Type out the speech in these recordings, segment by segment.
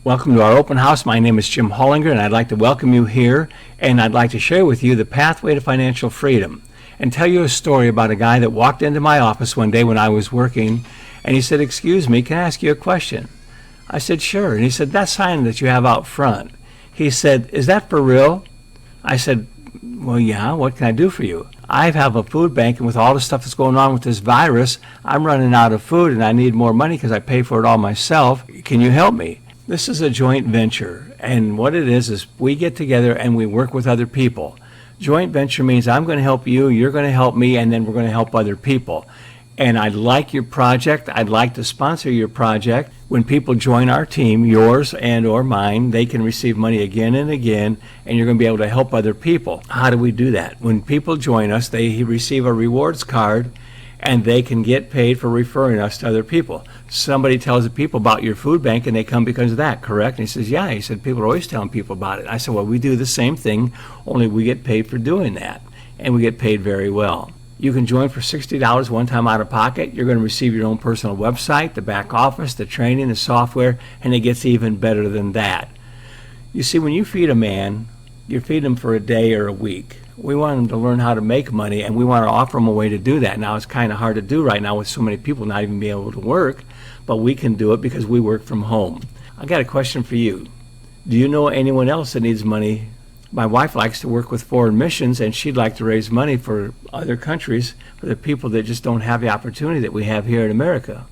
Welcome to our open house. My name is Jim Hullinger, and I'd like to welcome you here, and I'd like to share with you the pathway to financial freedom and tell you a story about a guy that walked into my office one day when I was working, and he said, "Excuse me, can I ask you a question?" I said, "Sure." And he said, "That sign that you have out front," he said, "is that for real?" I said, "Well, yeah, what can I do for you?" "I have a food bank, and with all the stuff that's going on with this virus, I'm running out of food, and I need more money because I pay for it all myself. Can you help me?" This is a joint venture, and what it is we get together and we work with other people. Joint venture means I'm going to help you, you're going to help me, and then we're going to help other people. And I like your project. I'd like to sponsor your project. When people join our team, yours and or mine, they can receive money again and again, and you're going to be able to help other people. How do we do that? When people join us, they receive a rewards card, and they can get paid for referring us to other people. Somebody tells the people about your food bank, and they come because of that, correct? And he says, yeah. He said, people are always telling people about it. I said, well, we do the same thing, only we get paid for doing that, and we get paid very well. You can join for $60 one time out of pocket. You're going to receive your own personal website, the back office, the training, the software, and it gets even better than that. You see, when you feed a man, you feed him for a day or a week. We want them to learn how to make money, and we want to offer them a way to do that. Now, it's kind of hard to do right now with so many people not even being able to work, but we can do it because we work from home. I got a question for you. Do you know anyone else that needs money? My wife likes to work with foreign missions, and she'd like to raise money for other countries, for the people that just don't have the opportunity that we have here in America.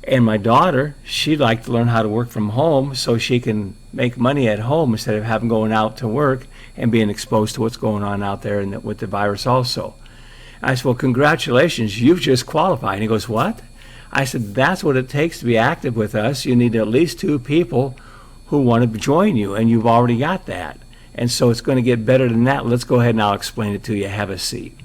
And my daughter, she'd like to learn how to work from home so she can make money at home instead of having going out to work and being exposed to what's going on out there and with the virus also. I said, well, congratulations, you've just qualified. And he goes, what? I said, that's what it takes to be active with us. You need at least 2 people who want to join you, and you've already got that. And so it's going to get better than that. Let's go ahead and I'll explain it to you. Have a seat.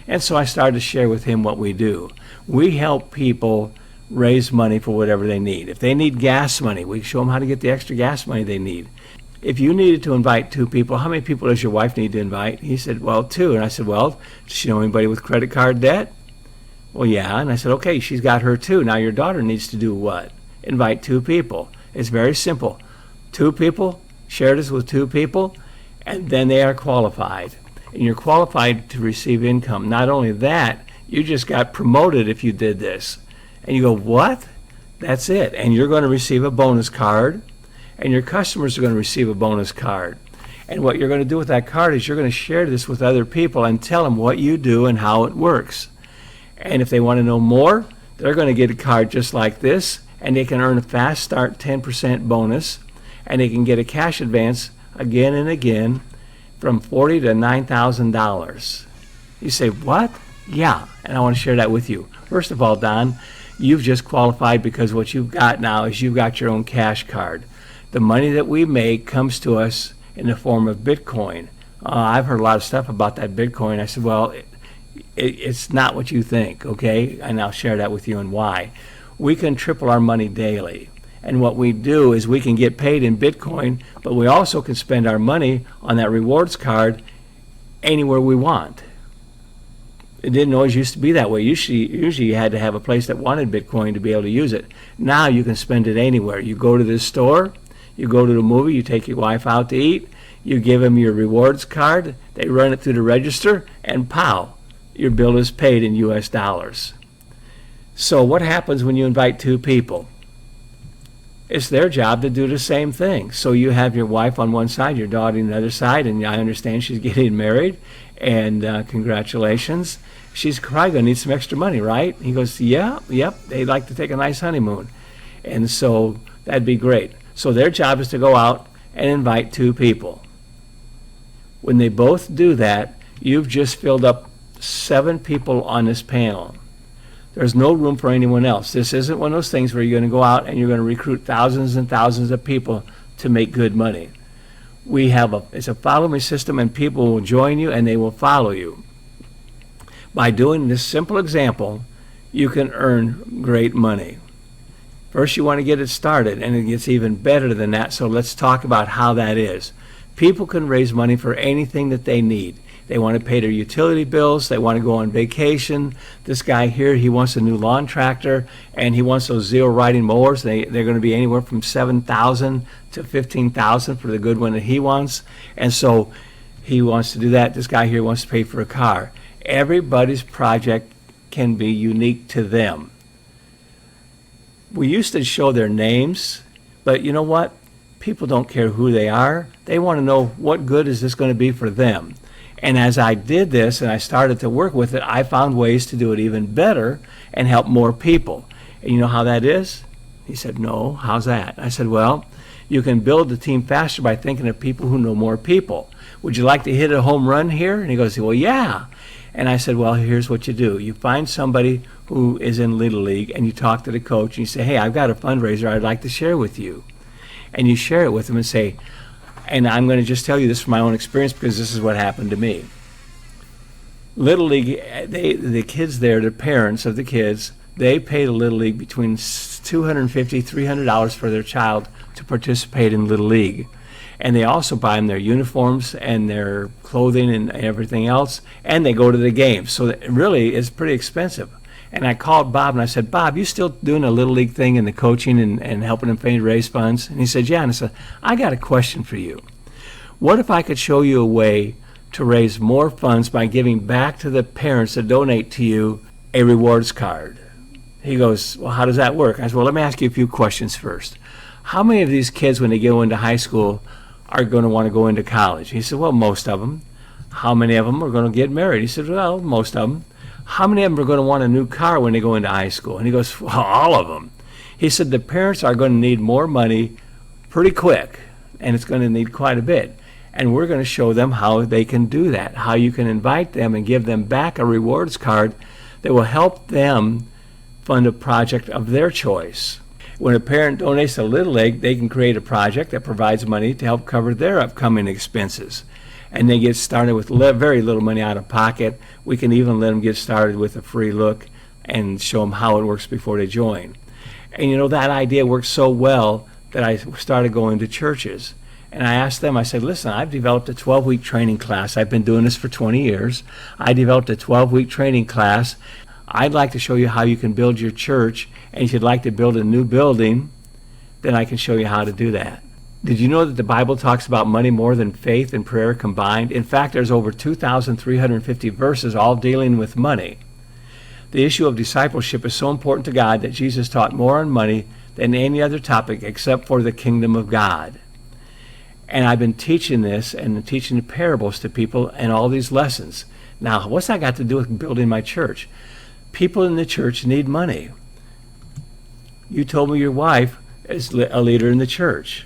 And so I started to share with him what we do. We help people raise money for whatever they need. If they need gas money, we show them how to get the extra gas money they need. If you needed to invite 2 people, how many people does your wife need to invite? He said, well, 2. And I said, well, does she know anybody with credit card debt? Well, yeah. And I said, okay, she's got her 2. Now your daughter needs to do what? Invite 2 people. It's very simple. 2 people, share this with 2 people, and then they are qualified. And you're qualified to receive income. Not only that, you just got promoted if you did this. And you go, what? That's it. And you're going to receive a bonus card, and your customers are going to receive a bonus card. And what you're going to do with that card is you're going to share this with other people and tell them what you do and how it works. And if they want to know more, they're going to get a card just like this, and they can earn a fast start 10% bonus, and they can get a cash advance again and again from $40,000 to $9,000. You say, what? Yeah, and I want to share that with you. First of all, Don, you've just qualified because what you've got now is you've got your own cash card. The money that we make comes to us in the form of Bitcoin. I've heard a lot of stuff about that Bitcoin. I said, well, it's not what you think, okay? And I'll share that with you and why. We can triple our money daily. And what we do is we can get paid in Bitcoin, but we also can spend our money on that rewards card anywhere we want. It didn't always used to be that way. Usually you had to have a place that wanted Bitcoin to be able to use it. Now you can spend it anywhere. You go to the store, you go to the movie, you take your wife out to eat, you give them your rewards card, they run it through the register, and pow, your bill is paid in US dollars. So what happens when you invite 2 people? It's their job to do the same thing. So you have your wife on one side, your daughter on the other side, and I understand she's getting married, and congratulations. She's probably going to need some extra money, right? He goes, yeah, yep, they'd like to take a nice honeymoon. And so that'd be great. So their job is to go out and invite 2 people. When they both do that, you've just filled up 7 people on this panel. There's no room for anyone else. This isn't one of those things where you're going to go out and you're going to recruit thousands and thousands of people to make good money. It's a follow-me system, and people will join you and they will follow you. By doing this simple example, you can earn great money. First, you want to get it started, and it gets even better than that, so let's talk about how that is. People can raise money for anything that they need. They want to pay their utility bills. They want to go on vacation. This guy here, he wants a new lawn tractor, and he wants those zero riding mowers. They're going to be anywhere from $7,000 to $15,000 for the good one that he wants. And so he wants to do that. This guy here wants to pay for a car. Everybody's project can be unique to them. We used to show their names, but you know what? People don't care who they are. They want to know what good is this going to be for them. And as I did this and I started to work with it, I found ways to do it even better and help more people. And you know how that is? He said, no, how's that? I said, well, you can build the team faster by thinking of people who know more people. Would you like to hit a home run here? And he goes, well, yeah. And I said, well, here's what you do. You find somebody who is in Little League and you talk to the coach and you say, hey, I've got a fundraiser I'd like to share with you. And you share it with them and say, and I'm going to just tell you this from my own experience because this is what happened to me. Little League, the kids there, the parents of the kids, they pay the Little League between $250, $300 for their child to participate in Little League. And they also buy them their uniforms and their clothing and everything else, and they go to the games. So it really is pretty expensive. And I called Bob and I said, Bob, you still doing a Little League thing in the coaching and helping them raise funds? And he said, yeah. And I said, I got a question for you. What if I could show you a way to raise more funds by giving back to the parents that donate to you a rewards card? He goes, well, how does that work? I said, well, let me ask you a few questions first. How many of these kids, when they go into high school, are going to want to go into college? He said, well, most of them. How many of them are going to get married? He said, well, most of them. How many of them are going to want a new car when they go into high school? And he goes, well, all of them. He said, the parents are going to need more money pretty quick, and it's going to need quite a bit. And we're going to show them how they can do that, how you can invite them and give them back a rewards card that will help them fund a project of their choice. When a parent donates to Little League, they can create a project that provides money to help cover their upcoming expenses. And they get started with very little money out of pocket. We can even let them get started with a free look and show them how it works before they join. And you know, that idea worked so well that I started going to churches. And I asked them, I said, listen, I've developed a 12-week training class. I've been doing this for 20 years. I developed a 12-week training class. I'd like to show you how you can build your church. And if you'd like to build a new building, then I can show you how to do that. Did you know that the Bible talks about money more than faith and prayer combined? In fact, there's over 2,350 verses all dealing with money. The issue of discipleship is so important to God that Jesus taught more on money than any other topic except for the kingdom of God. And I've been teaching this and teaching the parables to people and all these lessons. Now, what's that got to do with building my church? People in the church need money. You told me your wife is a leader in the church.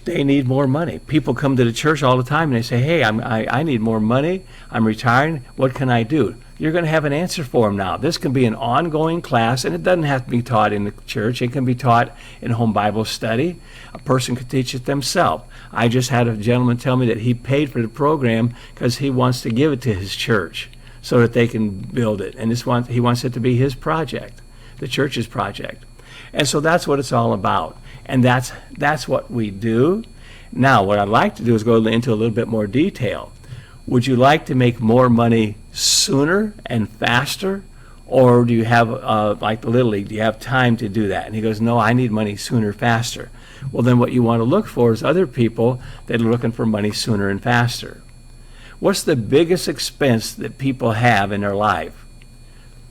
They need more money. People come to the church all the time and they say, hey, I need more money. I'm retiring. What can I do? You're going to have an answer for them now. This can be an ongoing class, and it doesn't have to be taught in the church. It can be taught in home Bible study. A person could teach it themselves. I just had a gentleman tell me that he paid for the program because he wants to give it to his church so that they can build it. And he wants it to be his project, the church's project. And so that's what it's all about. And that's what we do. Now, what I'd like to do is go into a little bit more detail. Would you like to make more money sooner and faster? Or do you have, like the Little League, do you have time to do that? And he goes, no, I need money sooner, faster. Well, then what you want to look for is other people that are looking for money sooner and faster. What's the biggest expense that people have in their life?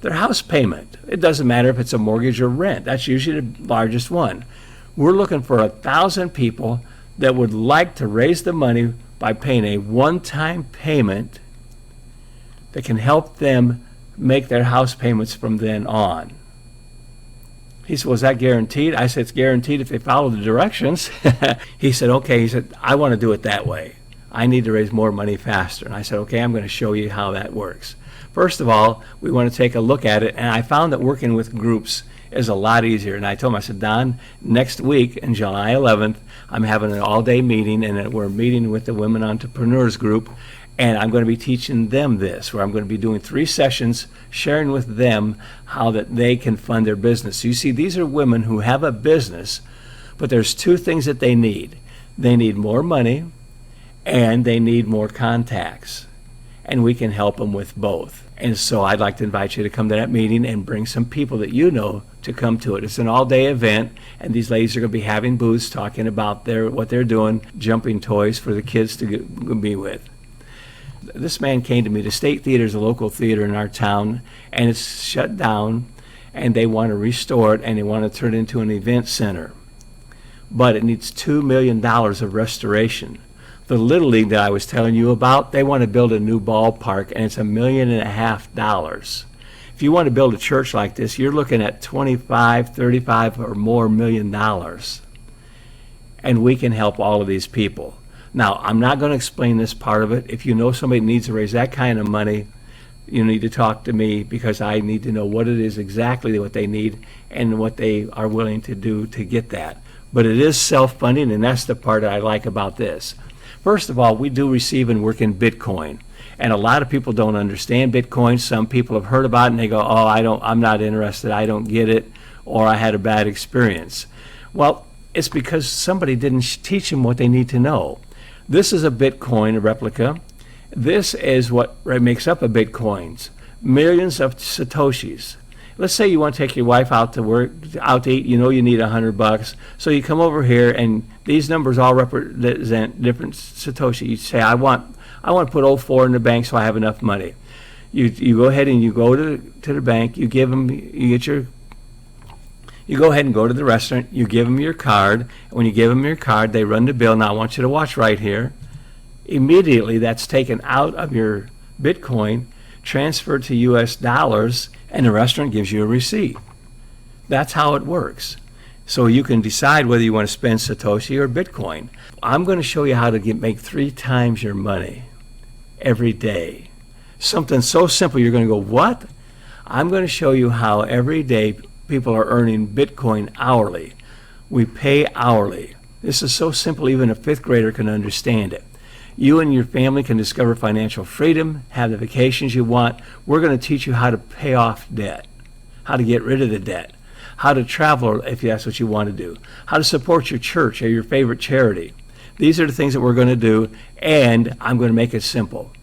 Their house payment. It doesn't matter if it's a mortgage or rent. That's usually the largest one. We're looking for 1,000 people that would like to raise the money by paying a one-time payment that can help them make their house payments from then on. He said, was that guaranteed? I said, it's guaranteed if they follow the directions. He said, okay. He said, I want to do it that way. I need to raise more money faster. And I said, okay, I'm going to show you how that works. First of all, we want to take a look at it, and I found that working with groups is a lot easier. And I told him, I said, Don, next week, on July 11th, I'm having an all-day meeting, and we're meeting with the Women Entrepreneurs Group, and I'm going to be teaching them this, where I'm going to be doing 3 sessions, sharing with them how that they can fund their business. So you see, these are women who have a business, but there's 2 things that they need. They need more money, and they need more contacts, and we can help them with both. And so I'd like to invite you to come to that meeting and bring some people that you know to come to it. It's an all-day event, and these ladies are going to be having booths talking about what they're doing, jumping toys for the kids to be with. This man came to me. The State Theater is a local theater in our town, and it's shut down, and they want to restore it, and they want to turn it into an event center. But it needs $2 million of restoration. The Little League that I was telling you about, they want to build a new ballpark, and it's $1.5 million. If you want to build a church like this, you're looking at 25, 35 or more $1 million. And we can help all of these people. Now, I'm not going to explain this part of it. If you know somebody needs to raise that kind of money, you need to talk to me, because I need to know what it is exactly what they need and what they are willing to do to get that. But it is self-funding, and that's the part that I like about this. First of all, we do receive and work in Bitcoin, and a lot of people don't understand Bitcoin. Some people have heard about it and they go, "Oh, I'm not interested. I don't get it," or "I had a bad experience." Well, it's because somebody didn't teach them what they need to know. This is a Bitcoin, a replica. This is what makes up a Bitcoins, millions of Satoshis. Let's say you want to take your wife out to eat. You know you need $100, so you come over here, and these numbers all represent different Satoshi. You say, I want to put 04 in the bank so I have enough money. You go ahead and you go to the bank. You go ahead and go to the restaurant. You give them your card. And when you give them your card, they run the bill. Now I want you to watch right here. Immediately, that's taken out of your Bitcoin, transferred to US dollars, and the restaurant gives you a receipt. That's how it works. So you can decide whether you want to spend Satoshi or Bitcoin. I'm going to show you how to make 3 times your money every day. Something so simple you're going to go, what? I'm going to show you how every day people are earning Bitcoin hourly. We pay hourly. This is so simple even a 5th grader can understand it. You and your family can discover financial freedom, have the vacations you want. We're going to teach you how to pay off debt, how to get rid of the debt, how to travel if that's what you want to do, how to support your church or your favorite charity. These are the things that we're going to do, and I'm going to make it simple.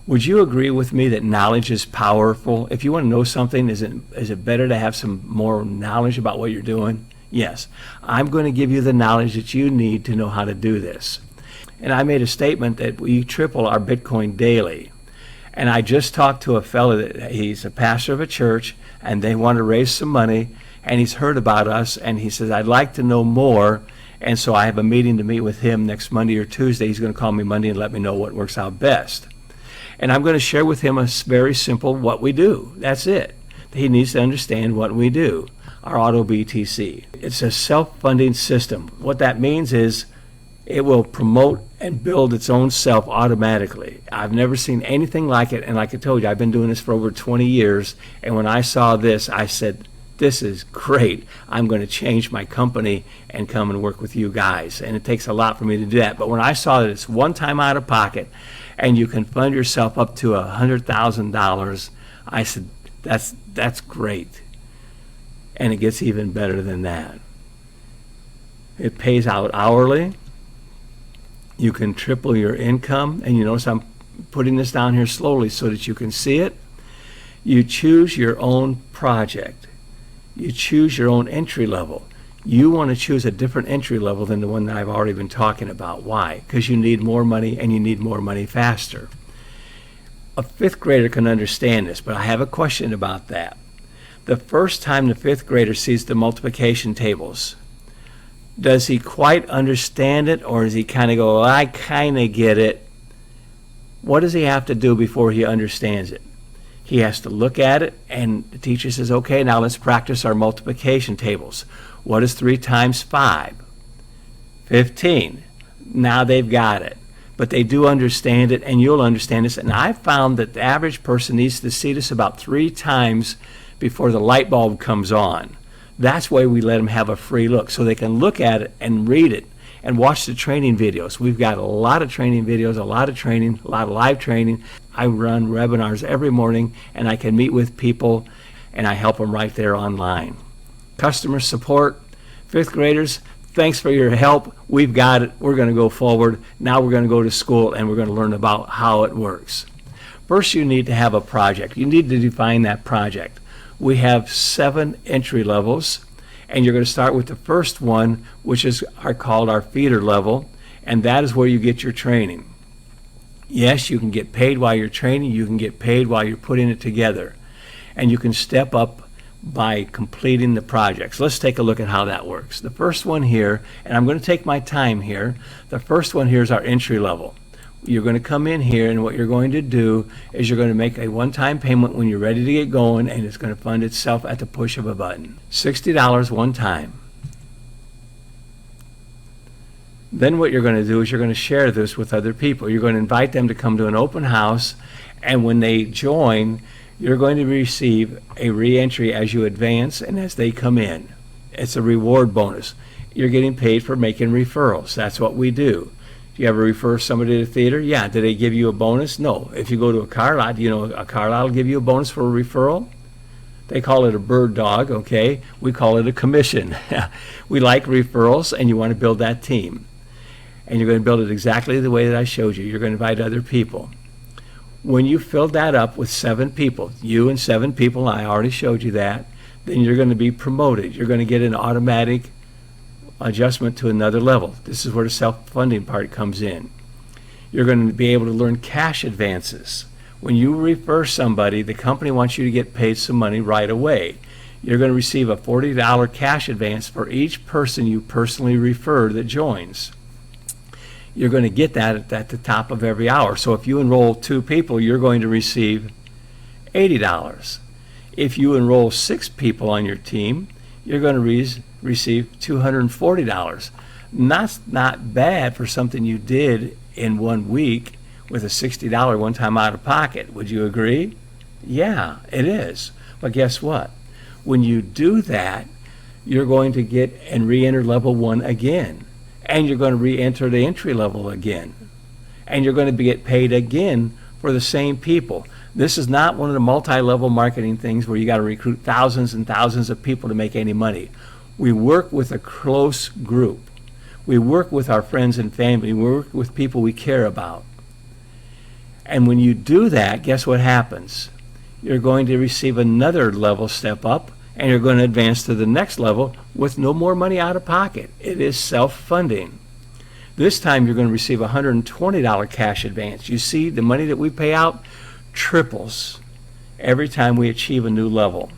Would you agree with me that knowledge is powerful? If you want to know something, is it better to have some more knowledge about what you're doing? Yes. I'm going to give you the knowledge that you need to know how to do this. And I made a statement that we triple our Bitcoin daily. And I just talked to a fellow that he's a pastor of a church, and they want to raise some money, and he's heard about us, and he says, I'd like to know more. And so I have a meeting to meet with him next Monday or Tuesday. He's going to call me Monday and let me know what works out best. And I'm going to share with him a very simple what we do. That's it. He needs to understand what we do. Our autobtc. It's a self-funding system. What that means is it will promote and build its own self automatically. I've never seen anything like it, and like I told you, I've been doing this for over 20 years, and when I saw this, I said, this is great. I'm going to change my company and come and work with you guys. And it takes a lot for me to do that. But when I saw that it's one time out of pocket, and you can fund yourself up to $100,000, I said, that's great. And it gets even better than that. It pays out hourly. You can triple your income, and you notice I'm putting this down here slowly so that you can see it. You choose your own project. You choose your own entry level. You want to choose a different entry level than the one that I've already been talking about. Why? Because you need more money, and you need more money faster. A 5th grader can understand this, but I have a question about that. The first time the 5th grader sees the multiplication tables, does he quite understand it, or does he kind of go, well, I kind of get it? What does he have to do before he understands it? He has to look at it, and the teacher says, okay, now let's practice our multiplication tables. What is 3 times 5? 15. Now they've got it. But they do understand it, and you'll understand this. And I found that the average person needs to see this about 3 times before the light bulb comes on. That's why we let them have a free look, so they can look at it and read it and watch the training videos. We've got a lot of training videos, a lot of live training. I run webinars every morning, and I can meet with people, and I help them right there online. Customer support, 5th graders, Thanks for your help. We've got it. We're going to go forward. Now we're going to go to school and we're going to learn about how it works. First, you need to have a project. You need to define that project. We have 7 entry levels, and you're going to start with the first one, which is called our feeder level, and that is where you get your training. Yes, you can get paid while you're training. You can get paid while you're putting it together, and you can step up by completing the projects. Let's take a look at how that works. The first one here, and I'm going to take my time here, the first one here is our entry level. You're going to come in here, and what you're going to do is you're going to make a one-time payment when you're ready to get going, and it's going to fund itself at the push of a button. $60 one time. Then what you're going to do is you're going to share this with other people. You're going to invite them to come to an open house, and when they join, you're going to receive a re-entry as you advance and as they come in. It's a reward bonus. You're getting paid for making referrals. That's what we do. Do you ever refer somebody to the theater? Yeah. Do they give you a bonus? No. If you go to a car lot, you know a car lot will give you a bonus for a referral? They call it a bird dog, okay? We call it a commission. We like referrals, and you want to build that team. And you're going to build it exactly the way that I showed you. You're going to invite other people. When you fill that up with 7 people, you and 7 people, I already showed you that, then you're going to be promoted. You're going to get an automatic adjustment to another level. This is where the self-funding part comes in. You're going to be able to learn cash advances. When you refer somebody, the company wants you to get paid some money right away. You're going to receive a $40 cash advance for each person you personally refer that joins. You're going to get that at the top of every hour. So if you enroll 2 people, you're going to receive $80. If you enroll 6 people on your team, you're going to receive $240. Not bad for something you did in 1 week with a $60 one-time out of pocket. Would you agree? Yeah, it is. But guess what? When you do that, you're going to get and re-enter level 1 again. And you're going to re-enter the entry level again. And you're going to get paid again for the same people. This is not one of the multi-level marketing things where you got to recruit thousands and thousands of people to make any money. We work with a close group. We work with our friends and family. We work with people we care about. And when you do that, guess what happens? You're going to receive another level step up, and you're going to advance to the next level with no more money out of pocket. It is self-funding. This time you're going to receive a $120 cash advance. You see, the money that we pay out triples every time we achieve a new level.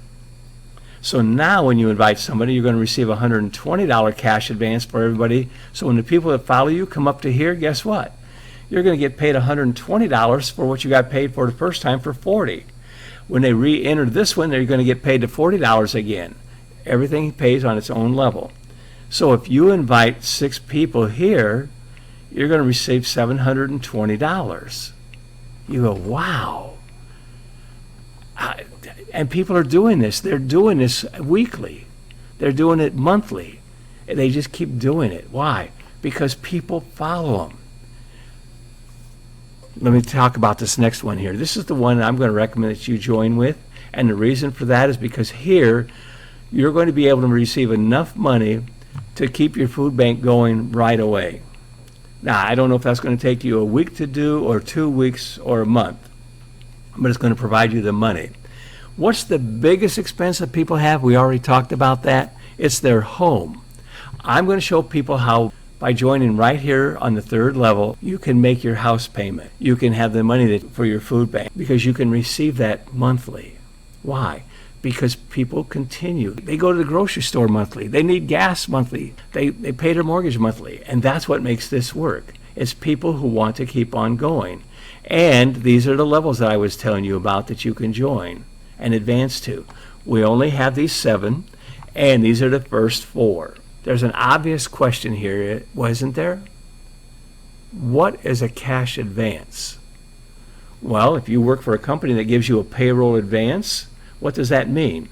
So now when you invite somebody, you're going to receive a $120 cash advance for everybody. So when the people that follow you come up to here, guess what? You're going to get paid $120 for what you got paid for the first time for $40. When they re-enter this one, they're going to get paid to $40 again. Everything pays on its own level. So if you invite 6 people here, you're going to receive $720. You go, wow. And people are doing this. They're doing this weekly. They're doing it monthly. They just keep doing it. Why? Because people follow them. Let me talk about this next one here. This is the one I'm going to recommend that you join with. And the reason for that is because here you're going to be able to receive enough money to keep your food bank going right away. Now, I don't know if that's going to take you a week to do or 2 weeks or a month, but it's going to provide you the money. What's the biggest expense that people have? We already talked about that. It's their home. I'm going to show people how by joining right here on the 3rd level, you can make your house payment. You can have the money for your food bank because you can receive that monthly. Why? Because people continue. They go to the grocery store monthly. They need gas monthly. They pay their mortgage monthly. And that's what makes this work. It's people who want to keep on going. And these are the levels that I was telling you about that you can join and advance to. We only have these 7, and these are the first 4. There's an obvious question here, wasn't there? What is a cash advance? Well, if you work for a company that gives you a payroll advance, what does that mean?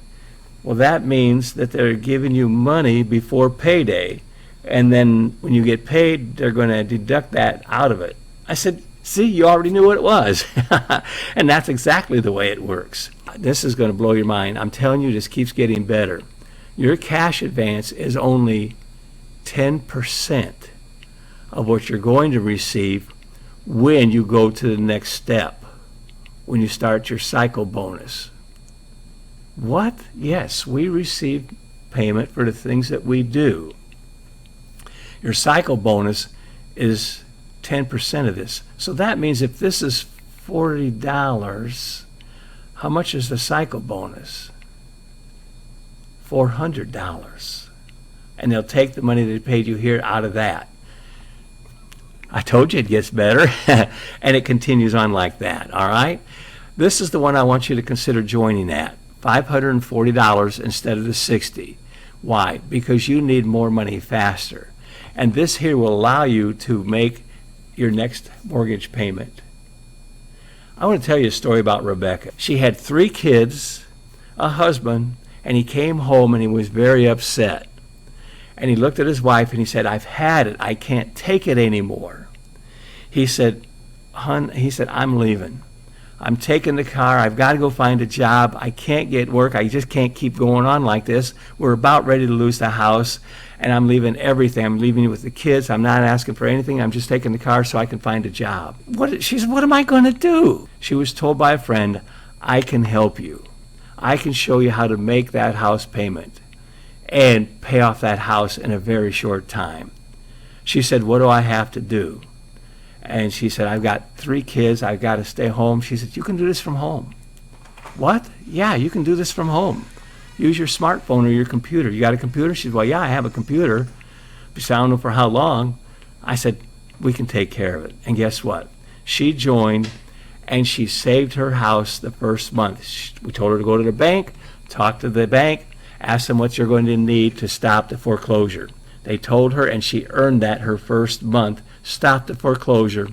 Well, that means that they're giving you money before payday, and then when you get paid, they're going to deduct that out of it. I said, see, you already knew what it was. And that's exactly the way it works. This is going to blow your mind. I'm telling you, this keeps getting better. Your cash advance is only 10% of what you're going to receive when you go to the next step, when you start your cycle bonus. What? Yes, we receive payment for the things that we do. Your cycle bonus is 10% of this. So that means if this is $40, how much is the cycle bonus? $400. And they'll take the money they paid you here out of that. I told you it gets better. And it continues on like that, all right? This is the one I want you to consider joining at. $540 instead of the $60. Why? Because you need more money faster. And this here will allow you to make your next mortgage payment. I want to tell you a story about Rebecca. She had 3 kids, a husband, and he came home and he was very upset. And he looked at his wife and he said, "I've had it. I can't take it anymore." He said, "Hon," he said, "I'm leaving. I'm taking the car. I've got to go find a job. I can't get work. I just can't keep going on like this. We're about ready to lose the house, and I'm leaving everything. I'm leaving you with the kids. I'm not asking for anything. I'm just taking the car so I can find a job." She said, "What am I going to do?" She was told by a friend, "I can help you. I can show you how to make that house payment and pay off that house in a very short time." She said, "What do I have to do?" And she said, "I've got 3 kids. I've got to stay home." She said, "You can do this from home." "What?" "Yeah, you can do this from home. Use your smartphone or your computer." "You got a computer?" She said, "Well, yeah, I have a computer. But I don't know for how long." I said, "We can take care of it." And guess what? She joined and she saved her house the first month. We told her to go to the bank, talk to the bank, ask them what you're going to need to stop the foreclosure. They told her, and she earned that her first month, stopped the foreclosure,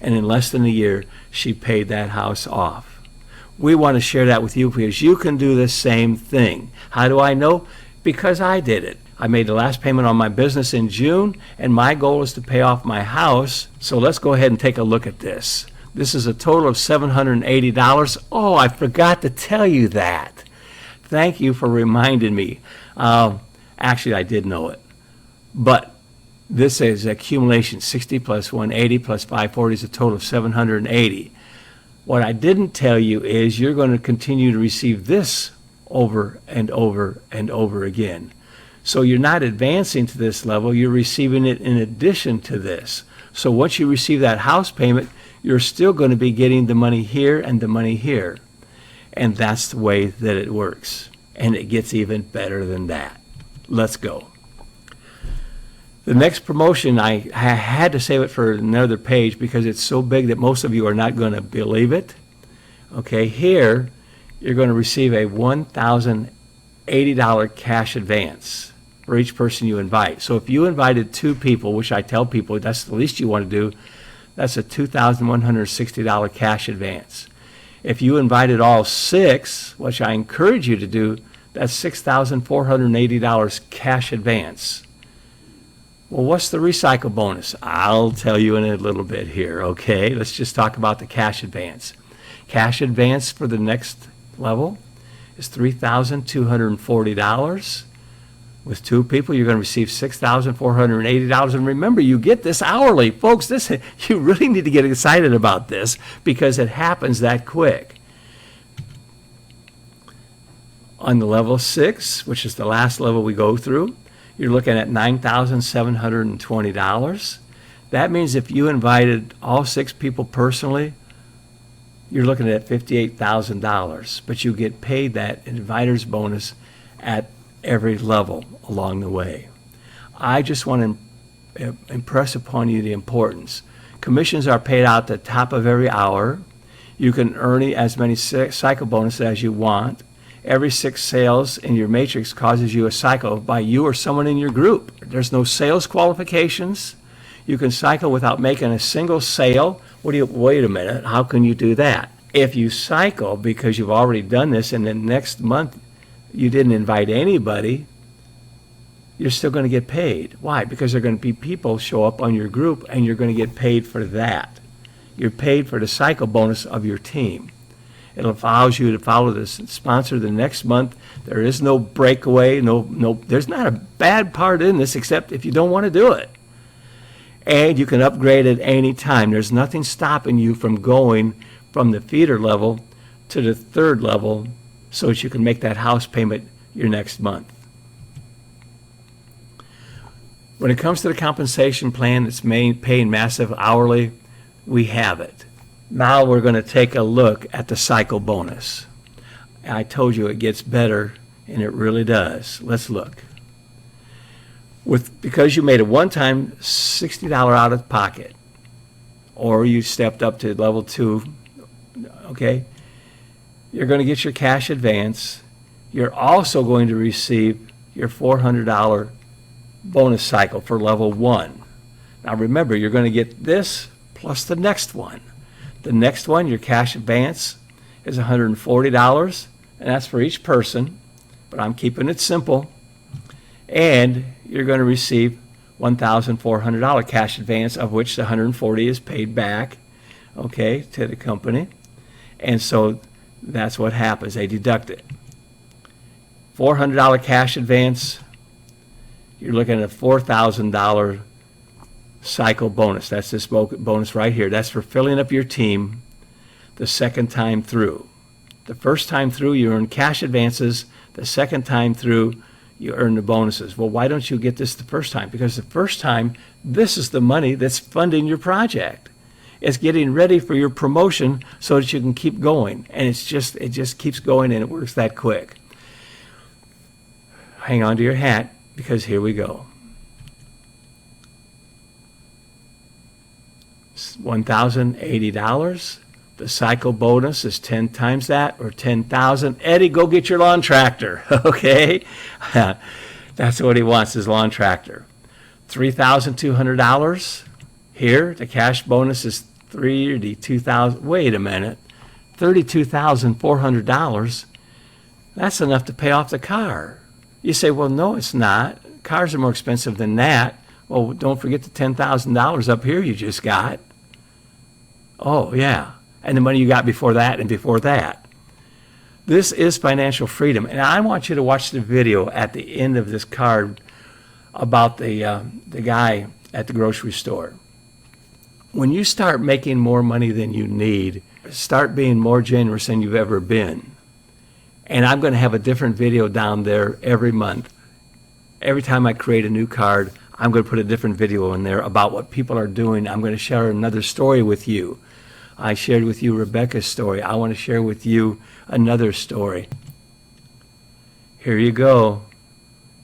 and in less than a year, she paid that house off. We want to share that with you because you can do the same thing. How do I know? Because I did it. I made the last payment on my business in June, and my goal is to pay off my house. So let's go ahead and take a look at this. This is a total of $780. Oh, I forgot to tell you that. Thank you for reminding me. Actually, I did know it. But this is accumulation. 60 plus 180 plus 540 is a total of 780. What I didn't tell you is you're going to continue to receive this over and over and over again. So you're not advancing to this level. You're receiving it in addition to this. So once you receive that house payment, you're still going to be getting the money here and the money here. And that's the way that it works. And it gets even better than that. Let's go. The next promotion, I had to save it for another page because it's so big that most of you are not going to believe it. Okay, here you're going to receive a $1,080 cash advance for each person you invite. So if you invited 2 people, which I tell people that's the least you want to do, that's a $2,160 cash advance. If you invited all 6, which I encourage you to do, that's $6,480 cash advance. Well, what's the recycle bonus? I'll tell you in a little bit here, okay? Let's just talk about the cash advance. Cash advance for the next level is $3,240. With 2 people, you're going to receive $6,480. And remember, you get this hourly. Folks, you really need to get excited about this because it happens that quick. On the level 6, which is the last level we go through, you're looking at $9,720. That means if you invited all 6 people personally, you're looking at $58,000. But you get paid that inviter's bonus at every level along the way. I just want to impress upon you the importance. Commissions are paid out at the top of every hour. You can earn as many cycle bonuses as you want. Every 6 sales in your matrix causes you a cycle by you or someone in your group. There's no sales qualifications. You can cycle without making a single sale. Wait a minute, how can you do that? If you cycle because you've already done this and then next month you didn't invite anybody, you're still going to get paid. Why? Because there are going to be people show up on your group and you're going to get paid for that. You're paid for the cycle bonus of your team. It allows you to follow the sponsor the next month. There is no breakaway. There's not a bad part in this except if you don't want to do it. And you can upgrade at any time. There's nothing stopping you from going from the feeder level to the third level so that you can make that house payment your next month. When it comes to the compensation plan that's paying massive hourly, we have it. Now we're going to take a look at the cycle bonus. I told you it gets better, and it really does. Let's look. Because you made a one-time $60 out of pocket, or you stepped up to level 2, okay, you're going to get your cash advance. You're also going to receive your $400 bonus cycle for level 1. Now remember, you're going to get this plus the next one. The next one, your cash advance, is $140, and that's for each person, but I'm keeping it simple. And you're going to receive $1,400 cash advance, of which the $140 is paid back, okay, to the company. And so that's what happens. They deduct it. $400 cash advance, you're looking at a $4,000 cycle bonus. That's this bonus right here. That's for filling up your team the second time through. The first time through, you earn cash advances. The second time through, you earn the bonuses. Well, why don't you get this the first time? Because the first time, this is the money that's funding your project. It's getting ready for your promotion so that you can keep going. And it just keeps going, and it works that quick. Hang on to your hat, because here we go. $1,080. The cycle bonus is 10 times that, or 10,000. Eddie, go get your lawn tractor, okay? That's what he wants, his lawn tractor. $3,200. Here, the cash bonus is $32,000. Wait a minute. $32,400. That's enough to pay off the car. You say, well, no, it's not. Cars are more expensive than that. Well, don't forget the $10,000 up here you just got. Oh, yeah. And the money you got before that and before that. This is financial freedom. And I want you to watch the video at the end of this card about the guy at the grocery store. When you start making more money than you need, start being more generous than you've ever been. And I'm going to have a different video down there every month. Every time I create a new card, I'm going to put a different video in there about what people are doing. I'm going to share another story with you. I shared with you Rebecca's story. I want to share with you another story. Here you go.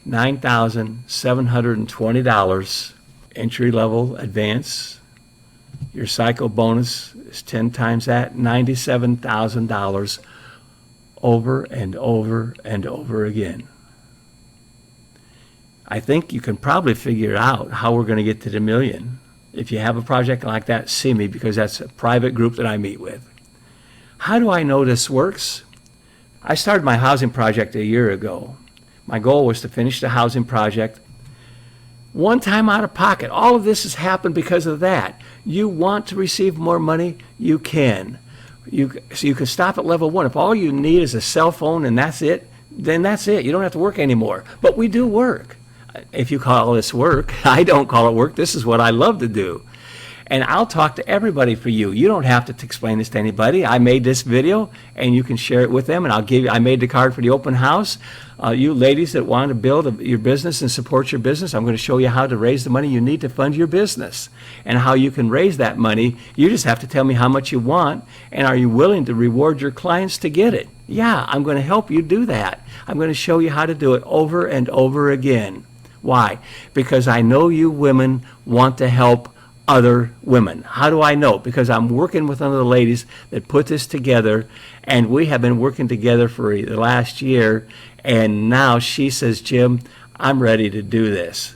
$9,720 entry-level advance. Your cycle bonus is 10 times that, $97,000 over and over and over again. I think you can probably figure out how we're going to get to the million. If you have a project like that, see me, because that's a private group that I meet with. How do I know this works? I started my housing project a year ago. My goal was to finish the housing project one time out of pocket. All of this has happened because of that. You want to receive more money, you can. So you can stop at level 1. If all you need is a cell phone and that's it, then that's it. You don't have to work anymore. But we do work. If you call this work, I don't call it work. This is what I love to do. And I'll talk to everybody for you. You don't have to explain this to anybody. I made this video, and you can share it with them. And I made the card for the open house. You ladies that want to build your business and support your business, I'm going to show you how to raise the money you need to fund your business and how you can raise that money. You just have to tell me how much you want, and are you willing to reward your clients to get it? Yeah, I'm going to help you do that. I'm going to show you how to do it over and over again. Why? Because I know you women want to help other women. How do I know? Because I'm working with one of the ladies that put this together, and we have been working together for the last year, and now she says, Jim, I'm ready to do this.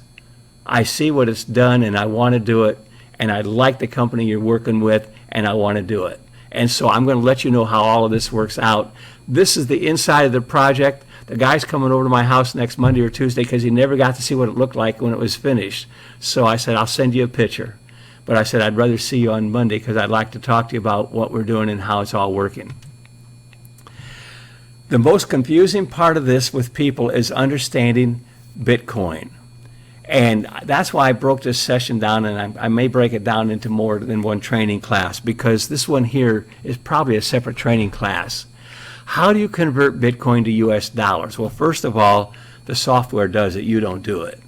I see what it's done, and I want to do it, and I like the company you're working with, and I want to do it. And so I'm going to let you know how all of this works out. This is the inside of the project. The guy's coming over to my house next Monday or Tuesday because he never got to see what it looked like when it was finished. So I said, I'll send you a picture. But I said, I'd rather see you on Monday because I'd like to talk to you about what we're doing and how it's all working. The most confusing part of this with people is understanding Bitcoin. And that's why I broke this session down, and I may break it down into more than one training class, because this one here is probably a separate training class. How do you convert Bitcoin to US dollars? Well, first of all, the software does it. You don't do it.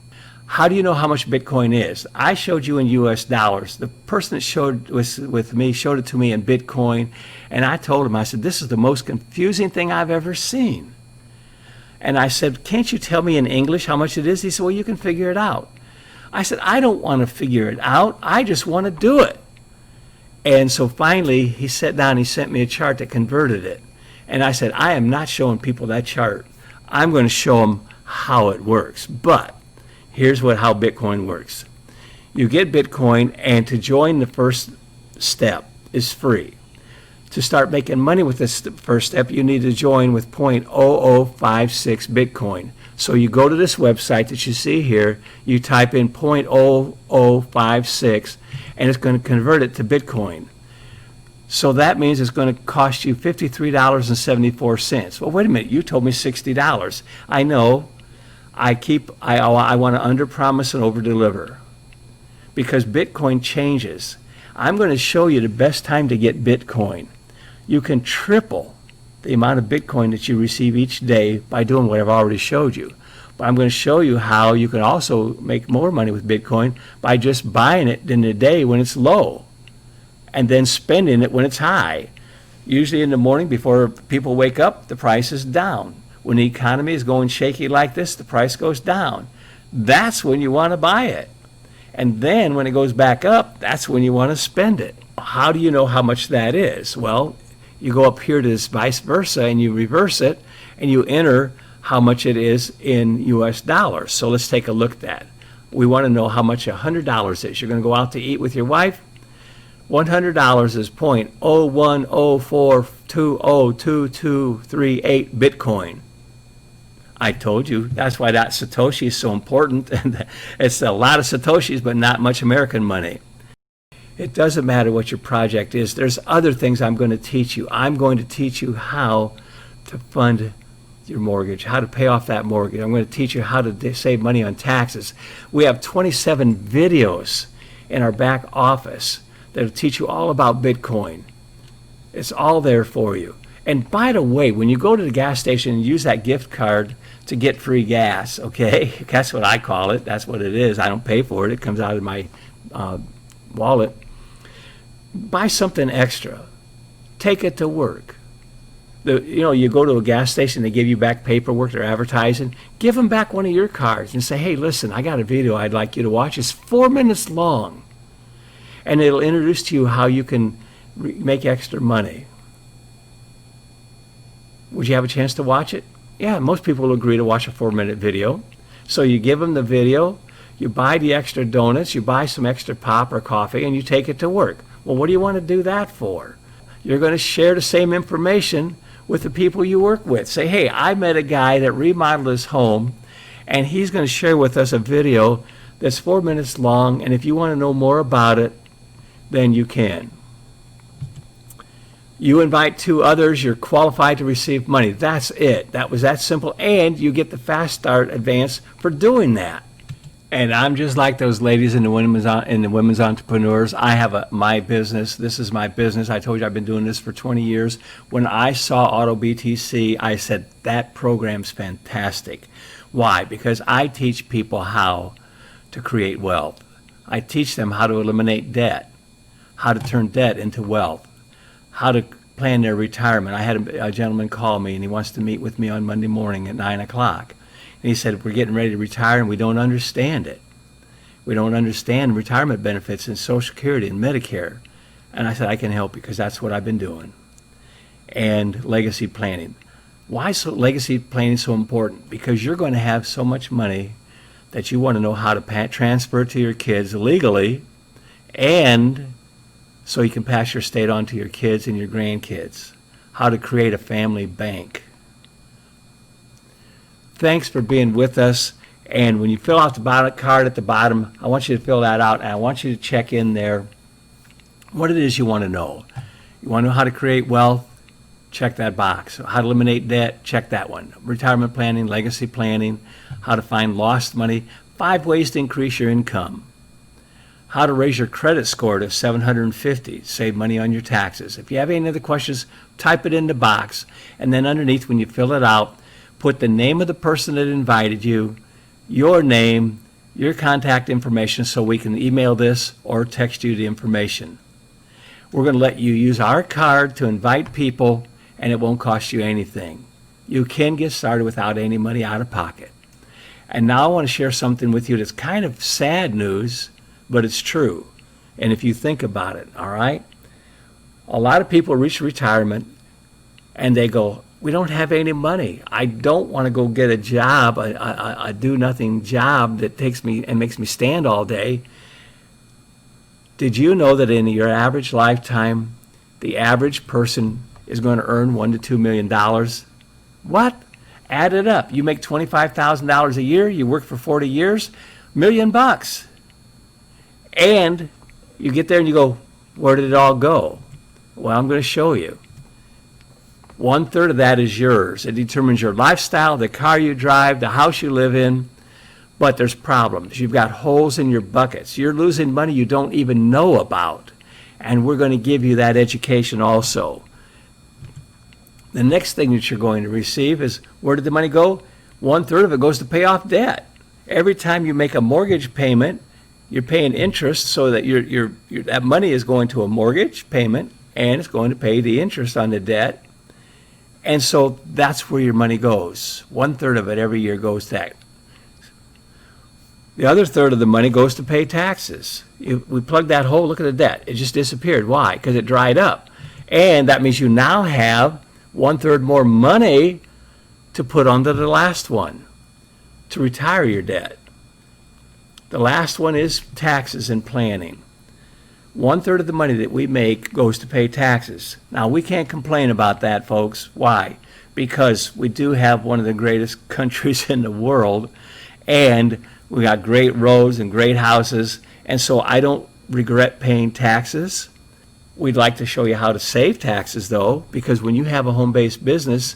How do you know how much Bitcoin is? I showed you in US dollars. The person that showed with me showed it to me in Bitcoin, and I told him, I said, this is the most confusing thing I've ever seen. And I said, can't you tell me in English how much it is? He said, well, you can figure it out. I said, I don't want to figure it out. I just want to do it. And so finally, he sat down, he sent me a chart that converted it. And I said, I am not showing people that chart. I'm going to show them how it works. But here's how Bitcoin works. You get Bitcoin, and to join the first step is free. To start making money with this first step, you need to join with 0.0056 Bitcoin. So you go to this website that you see here, you type in 0.0056, and it's going to convert it to Bitcoin. So that means it's going to cost you $53.74. Well, wait a minute, you told me $60. I know. I want to underpromise and overdeliver, because Bitcoin changes. I'm going to show you the best time to get Bitcoin. You can triple the amount of Bitcoin that you receive each day by doing what I've already showed you. But I'm going to show you how you can also make more money with Bitcoin by just buying it in the day when it's low and then spending it when it's high. Usually in the morning before people wake up, the price is down. When the economy is going shaky like this, the price goes down. That's when you want to buy it. And then when it goes back up, that's when you want to spend it. How do you know how much that is? Well, you go up here to this vice versa, and you reverse it, and you enter how much it is in US dollars. So let's take a look at that. We want to know how much $100 is. You're going to go out to eat with your wife. $100 is 0.010420223 Bitcoin. I told you, that's why that Satoshi is so important. And it's a lot of Satoshis, but not much American money. It doesn't matter what your project is. There's other things I'm going to teach you. I'm going to teach you how to fund your mortgage, how to pay off that mortgage. I'm going to teach you how to save money on taxes. We have 27 videos in our back office that'll teach you all about Bitcoin. It's all there for you. And by the way, when you go to the gas station and use that gift card to get free gas, okay? That's what I call it. That's what it is. I don't pay for it. It comes out of my wallet. Buy something extra. Take it to work. You go to a gas station, they give you back paperwork, they're advertising. Give them back one of your cards and say, hey, listen, I got a video I'd like you to watch. It's 4 minutes long. And it'll introduce to you how you can make extra money. Would you have a chance to watch it? Yeah, most people will agree to watch a 4-minute video. So you give them the video, you buy the extra donuts, you buy some extra pop or coffee, and you take it to work. Well, what do you want to do that for? You're going to share the same information with the people you work with. Say, hey, I met a guy that remodeled his home, and he's going to share with us a video that's 4 minutes long, and if you want to know more about it, then you can. You invite 2 others, you're qualified to receive money. That's it. That was that simple. And you get the fast start advance for doing that. And I'm just like those ladies in the women's entrepreneurs. I have my business. This is my business. I told you I've been doing this for 20 years. When I saw autobtc, I said, that program's fantastic. Why? Because I teach people how to create wealth. I teach them how to eliminate debt, how to turn debt into wealth, how to plan their retirement. I had a gentleman call me, and he wants to meet with me on Monday morning at 9 o'clock. And he said, we're getting ready to retire, and we don't understand it. We don't understand retirement benefits and Social Security and Medicare. And I said, I can help you, because that's what I've been doing. And legacy planning. Why is legacy planning so important? Because you're going to have so much money that you want to know how to transfer to your kids legally, and so you can pass your estate on to your kids and your grandkids. How to create a family bank. Thanks for being with us. And when you fill out the card at the bottom, I want you to fill that out, and I want you to check in there what it is you want to know. You want to know how to create wealth, check that box. How to eliminate debt, check that one. Retirement planning, legacy planning, how to find lost money, 5 ways to increase your income. How to raise your credit score to 750, save money on your taxes. If you have any other questions, type it in the box, and then underneath when you fill it out, put the name of the person that invited you, your name, your contact information so we can email this or text you the information. We're going to let you use our card to invite people, and it won't cost you anything. You can get started without any money out of pocket. And now I want to share something with you that's kind of sad news, but it's true. And if you think about it, all right? A lot of people reach retirement and they go, we don't have any money. I don't want to go get a job, a do-nothing job that takes me and makes me stand all day. Did you know that in your average lifetime, the average person is going to earn $1 to $2 million? What? Add it up. You make $25,000 a year, you work for 40 years, $1 million. And you get there and you go, where did it all go? Well, I'm going to show you. 1/3 of that is yours. It determines your lifestyle, the car you drive, the house you live in. But there's problems. You've got holes in your buckets. You're losing money you don't even know about. And we're going to give you that education also. The next thing that you're going to receive is, where did the money go? 1/3 of it goes to pay off debt. Every time you make a mortgage payment, you're paying interest, so that that money is going to a mortgage payment, and it's going to pay the interest on the debt. And so that's where your money goes. 1/3 of it every year goes to that. The other 1/3 of the money goes to pay taxes. We plug that hole, look at the debt. It just disappeared. Why? Because it dried up. And that means you now have 1/3 more money to put onto the last one, to retire your debt. The last one is taxes and planning. 1/3 of the money that we make goes to pay taxes. Now, we can't complain about that, folks. Why? Because we do have one of the greatest countries in the world, and we got great roads and great houses, and so I don't regret paying taxes. We'd like to show you how to save taxes, though, because when you have a home-based business,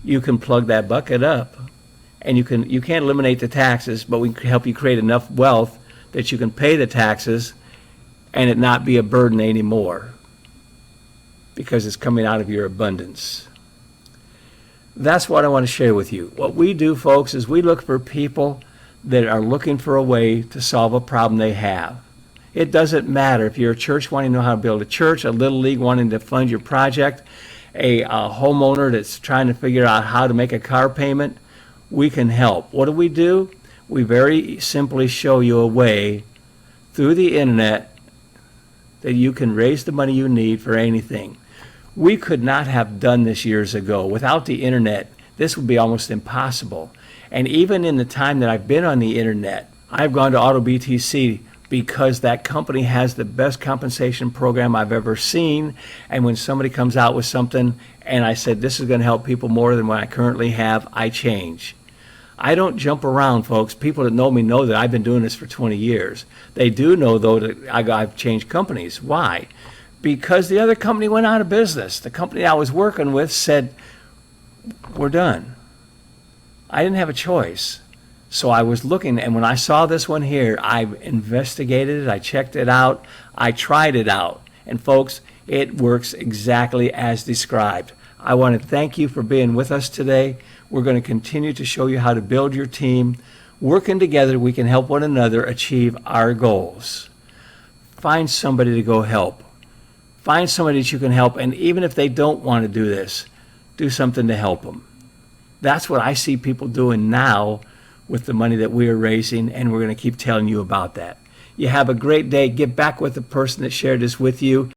you can plug that bucket up, and you can't eliminate the taxes, but we can help you create enough wealth that you can pay the taxes and it not be a burden anymore, because it's coming out of your abundance. That's what I want to share with you. What we do, folks, is we look for people that are looking for a way to solve a problem they have. It doesn't matter if you're a church wanting to know how to build a church, a little league wanting to fund your project, a homeowner that's trying to figure out how to make a car payment. We can help. What do? We very simply show you a way through the internet that you can raise the money you need for anything. We could not have done this years ago. Without the internet, this would be almost impossible. And even in the time that I've been on the internet, I've gone to autobtc because that company has the best compensation program I've ever seen. And when somebody comes out with something and I said, this is going to help people more than what I currently have, I change. I don't jump around, folks. People that know me know that I've been doing this for 20 years. They do know, though, that I've changed companies. Why? Because the other company went out of business. The company I was working with said, we're done. I didn't have a choice. So I was looking, and when I saw this one here, I investigated it, I checked it out, I tried it out. And folks, it works exactly as described. I want to thank you for being with us today. We're going to continue to show you how to build your team. Working together, we can help one another achieve our goals. Find somebody to go help. Find somebody that you can help, and even if they don't want to do this, do something to help them. That's what I see people doing now with the money that we are raising, and we're going to keep telling you about that. You have a great day. Get back with the person that shared this with you.